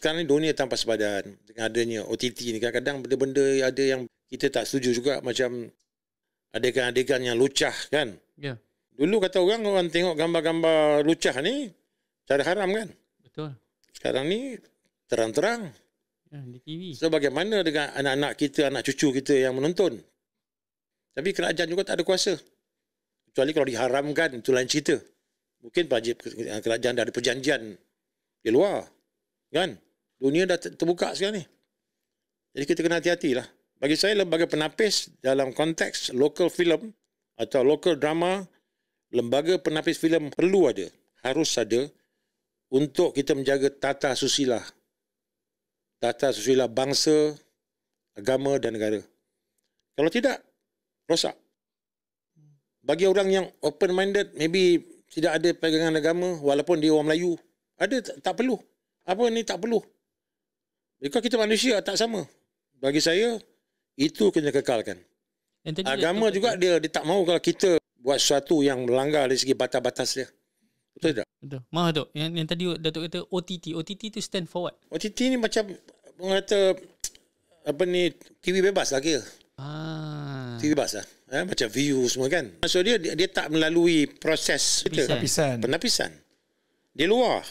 sekarang ni dunia tanpa sepadan dengan adanya OTT ni. Kadang-kadang benda-benda ada yang kita tak setuju juga, macam adegan-adegan yang lucah kan. Ya. Dulu kata orang tengok gambar-gambar lucah ni cara haram kan. Betul. Sekarang ni terang-terang. Ya, di TV. So bagaimana dengan anak-anak kita, anak cucu kita yang menonton? Tapi kerajaan juga tak ada kuasa. Kecuali kalau diharamkan, itu lain cerita. Mungkin kerajaan dah ada perjanjian di luar. Kan? Dunia dah terbuka sekarang ni. Jadi kita kena hati-hati lah. Bagi saya, lembaga penapis dalam konteks local film atau local drama, lembaga penapis filem perlu ada, harus ada untuk kita menjaga tata susila bangsa, agama dan negara. Kalau tidak, rosak. Bagi orang yang open minded, maybe tidak ada pegangan agama walaupun dia orang Melayu, ada tak perlu. Apa ni tak perlu. Because kita manusia tak sama. Bagi saya, itu kena kekalkan. Agama juga dia tak mahu kalau kita buat sesuatu yang melanggar dari segi batas-batas dia. Betul tak? Betul. Maaf Datuk, yang tadi Datuk kata OTT. OTT tu stand for what? OTT ni macam orang kata apa ni, TV bebas lah kira. TV bebas lah. Macam view semua kan. So dia tak melalui proses penapisan. Di luar.